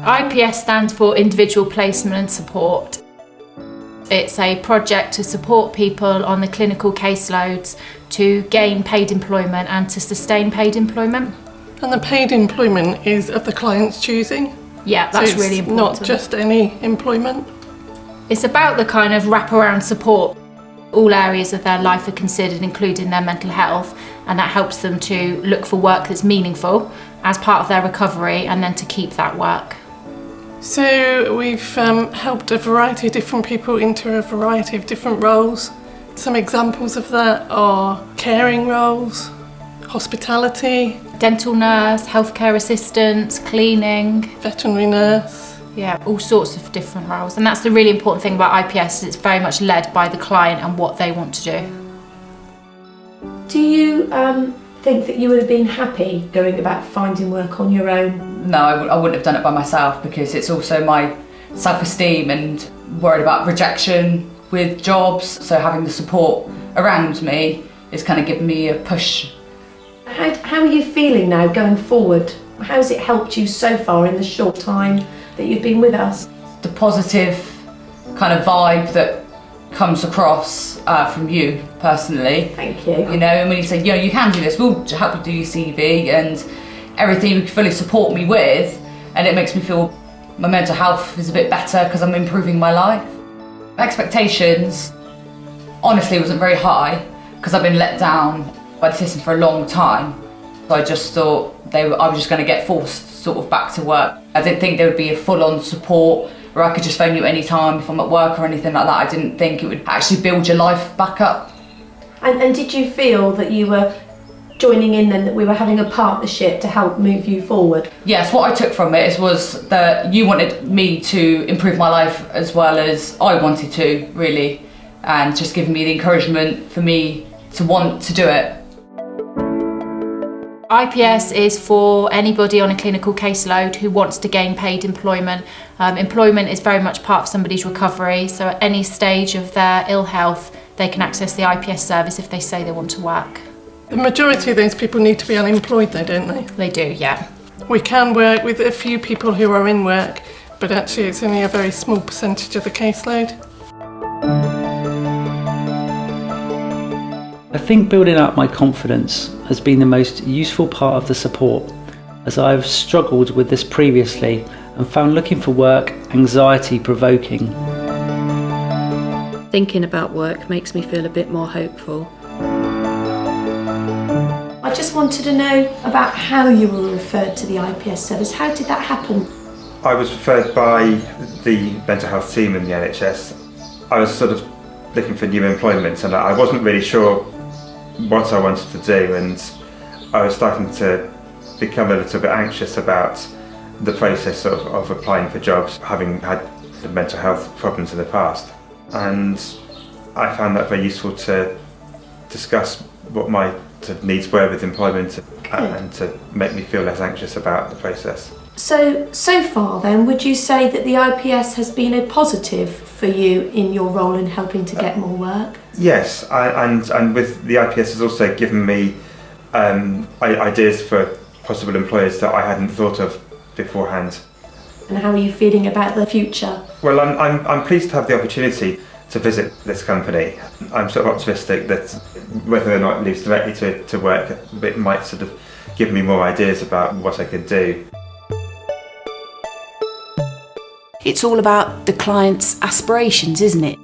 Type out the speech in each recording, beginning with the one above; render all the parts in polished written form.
IPS stands for Individual Placement and Support. It's a project to support people on the clinical caseloads to gain paid employment and to sustain paid employment. And the paid employment is of the client's choosing? Yeah, that's so really important. Not just any employment? It's about the kind of wraparound support. All areas of their life are considered, including their mental health, and that helps them to look for work that's meaningful as part of their recovery and then to keep that work. So we've helped a variety of different people into a variety of different roles. Some examples of that are caring roles, hospitality, dental nurse, healthcare assistant, cleaning, veterinary nurse. Yeah, all sorts of different roles. And that's the really important thing about IPS, is it's very much led by the client and what they want to do. Do you think that you would have been happy going about finding work on your own? No, I wouldn't have done it by myself, because it's also my self-esteem and worried about rejection with jobs. So having the support around me is kind of giving me a push. How are you feeling now going forward? How has it helped you so far in the short time that you've been with us? The positive kind of vibe that comes across from you personally. Thank you. You know, and when you say, you can do this, we'll help you do your CV and everything you can fully support me with, and it makes me feel my mental health is a bit better because I'm improving my life. Expectations honestly wasn't very high because I've been let down by the system for a long time. So I just thought I was just going to get forced sort of back to work. I didn't think there would be a full-on support where I could just phone you any time if I'm at work or anything like that. I didn't think it would actually build your life back up. And did you feel that you were joining in then, that we were having a partnership to help move you forward? Yes, what I took from it was that you wanted me to improve my life as well as I wanted to, really, and just giving me the encouragement for me to want to do it. IPS is for anybody on a clinical caseload who wants to gain paid employment. Employment is very much part of somebody's recovery, so at any stage of their ill health they can access the IPS service if they say they want to work. The majority of those people need to be unemployed though, don't they? They do, yeah. We can work with a few people who are in work, but actually it's only a very small percentage of the caseload. I think building up my confidence has been the most useful part of the support, as I've struggled with this previously and found looking for work anxiety provoking. Thinking about work makes me feel a bit more hopeful. I just wanted to know about how you were referred to the IPS service. How did that happen? I was referred by the mental health team in the NHS. I was sort of looking for new employment and I wasn't really sure what I wanted to do, and I was starting to become a little bit anxious about the process of applying for jobs, having had mental health problems in the past. And I found that very useful to discuss what my needs were with employment and to make me feel less anxious about the process. So far then, would you say that the IPS has been a positive for you in your role in helping to get more work? Yes, and with the IPS has also given me ideas for possible employers that I hadn't thought of beforehand. And how are you feeling about the future? Well, I'm pleased to have the opportunity to visit this company. I'm sort of optimistic that whether or not it leads directly to work, it might sort of give me more ideas about what I could do. It's all about the client's aspirations, isn't it?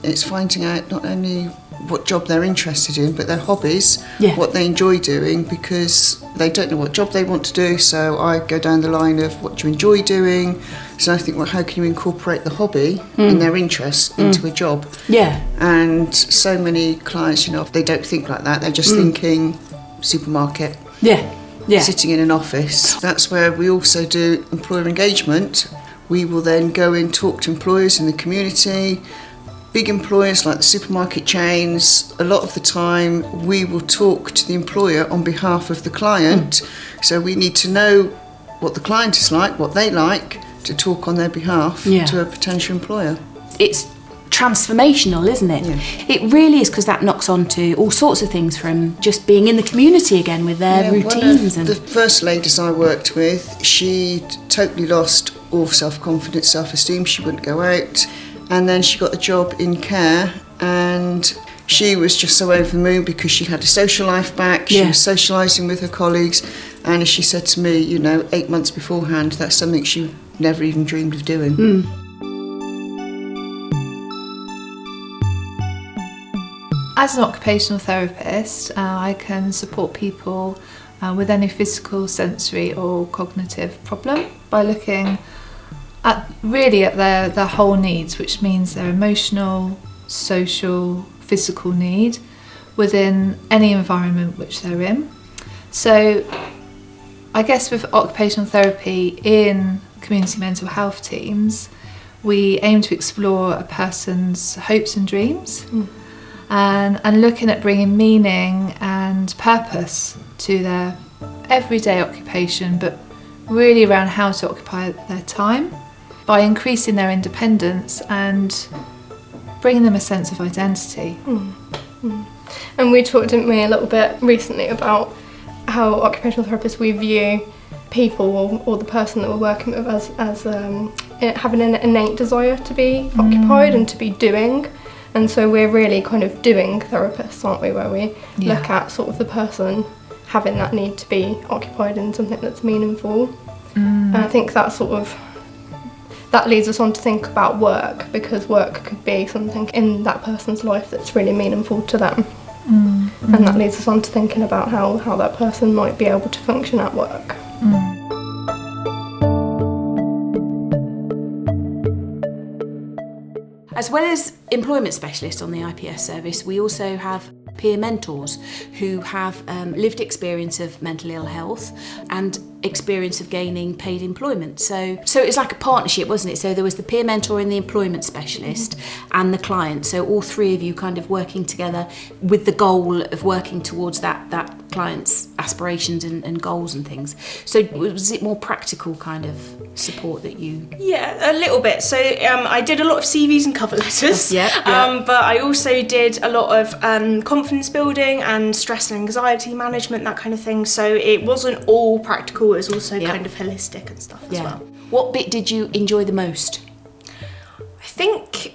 It's finding out not only what job they're interested in, but their hobbies, Yeah. what they enjoy doing, because they don't know what job they want to do. So I go down the line of what do you enjoy doing. So I think, well, how can you incorporate the hobby and their interest into a job? Yeah. And so many clients, they don't think like that. They're just thinking supermarket, Yeah. sitting in an office. That's where we also do employer engagement. We will then go and talk to employers in the community, big employers like the supermarket chains. A lot of the time we will talk to the employer on behalf of the client. So we need to know what the client is like, what they like, to talk on their behalf to a potential employer. It's transformational, isn't it? Yeah. It really is, because that knocks on to all sorts of things, from just being in the community again with their routines. One of the first ladies I worked with, she'd totally lost or self-confidence, self-esteem. She wouldn't go out. And then she got a job in care, and she was just so over the moon because she had a social life back. She was socialising with her colleagues, and as she said to me, 8 months beforehand, that's something she never even dreamed of doing. As an occupational therapist, I can support people with any physical, sensory or cognitive problem by looking at their whole needs, which means their emotional, social, physical need within any environment which they're in. So I guess with occupational therapy in community mental health teams, we aim to explore a person's hopes and dreams. And looking at bringing meaning and purpose to their everyday occupation, but really around how to occupy their time by increasing their independence and bringing them a sense of identity. And we talked, didn't we, a little bit recently about how occupational therapists, we view people or the person that we're working with as having an innate desire to be occupied and to be doing. And so we're really kind of doing therapists, aren't we, where we look at sort of the person having that need to be occupied in something that's meaningful. And I think that leads us on to think about work, because work could be something in that person's life that's really meaningful to them. And that leads us on to thinking about how that person might be able to function at work. As well as employment specialists on the IPS service, we also have peer mentors who have lived experience of mental ill health and experience of gaining paid employment. So it was like a partnership, wasn't it? So there was the peer mentor and the employment specialist and the client. So all three of you kind of working together with the goal of working towards that client's aspirations and goals and things. So was it more practical kind of support that you... Yeah, a little bit. So I did a lot of CVs and cover letters, but I also did a lot of confidence building and stress and anxiety management, that kind of thing. So it wasn't all practical, it was also kind of holistic and stuff as well. What bit did you enjoy the most? I think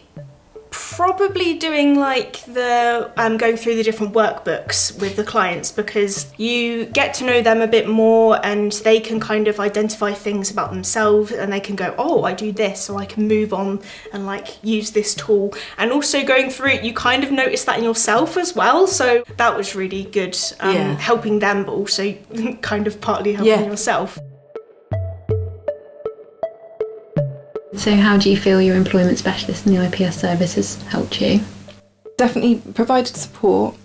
probably doing like the going through the different workbooks with the clients, because you get to know them a bit more and they can kind of identify things about themselves and they can go, oh, I do this, so I can move on and like use this tool. And also going through it, you kind of notice that in yourself as well, so that was really good, helping them, but also kind of partly helping yourself. So how do you feel your employment specialist in the IPS service has helped you? Definitely provided support,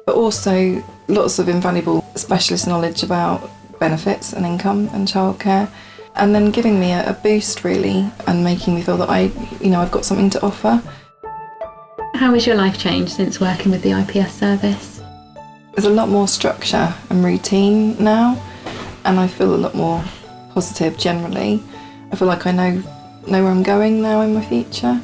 but also lots of invaluable specialist knowledge about benefits and income and childcare, and then giving me a boost really, and making me feel that I've got something to offer. How has your life changed since working with the IPS service? There's a lot more structure and routine now, and I feel a lot more positive generally. I feel like I know where I'm going now in my future.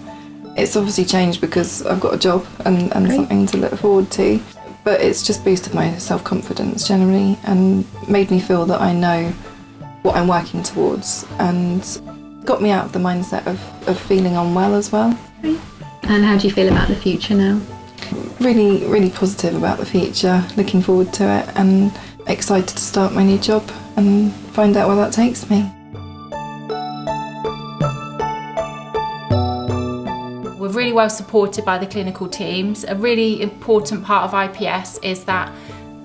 It's obviously changed because I've got a job and something to look forward to, but it's just boosted my self-confidence generally and made me feel that I know what I'm working towards, and got me out of the mindset of feeling unwell as well. And how do you feel about the future now? Really, really positive about the future, looking forward to it and excited to start my new job and find out where that takes me. We're really well supported by the clinical teams. A really important part of IPS is that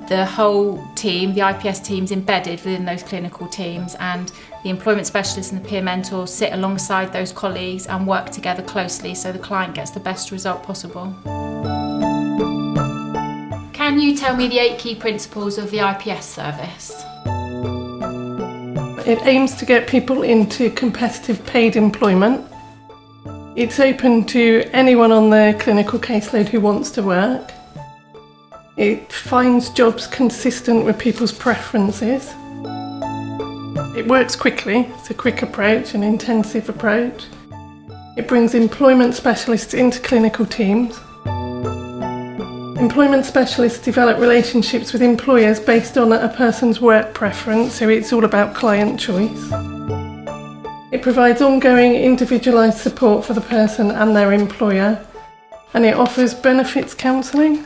the whole team, the IPS team, is embedded within those clinical teams, and the employment specialists and the peer mentors sit alongside those colleagues and work together closely so the client gets the best result possible. Can you tell me the 8 key principles of the IPS service? It aims to get people into competitive paid employment. It's open to anyone on the clinical caseload who wants to work. It finds jobs consistent with people's preferences. It works quickly, it's a quick approach, an intensive approach. It brings employment specialists into clinical teams. Employment specialists develop relationships with employers based on a person's work preference, so it's all about client choice. It It provides ongoing individualised support for the person and their employer, and it offers benefits counselling.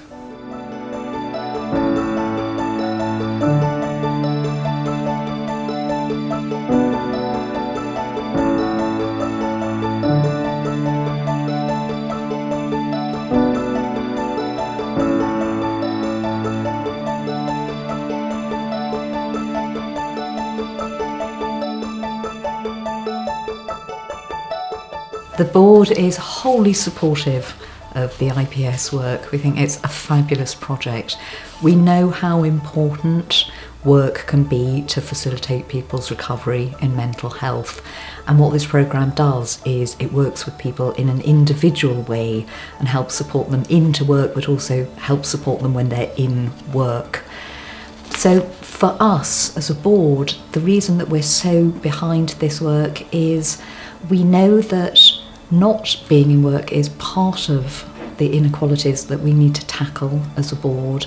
The board is wholly supportive of the IPS work. We think it's a fabulous project. We know how important work can be to facilitate people's recovery in mental health. And what this programme does is it works with people in an individual way and helps support them into work, but also helps support them when they're in work. So for us as a board, the reason that we're so behind this work is we know that not being in work is part of the inequalities that we need to tackle as a board.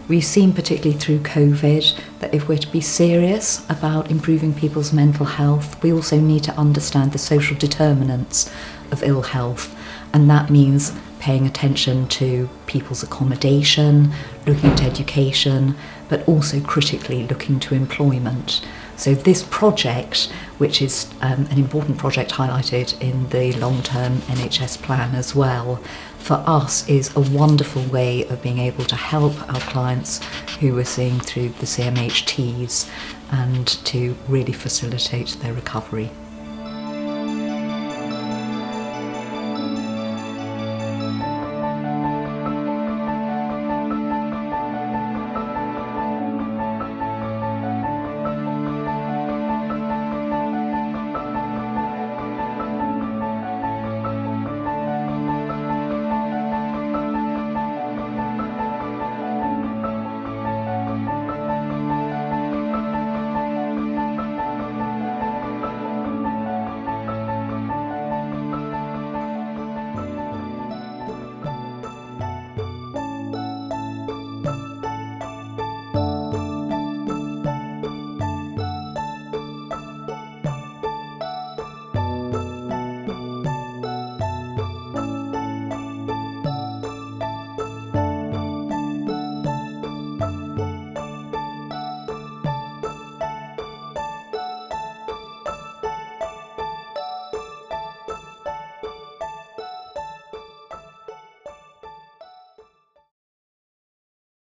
We've seen, particularly through COVID, that if we're to be serious about improving people's mental health, we also need to understand the social determinants of ill health, and that means paying attention to people's accommodation, looking at education, but also critically looking to employment. So this project, which is an important project highlighted in the long-term NHS plan as well, for us is a wonderful way of being able to help our clients who we're seeing through the CMHTs and to really facilitate their recovery.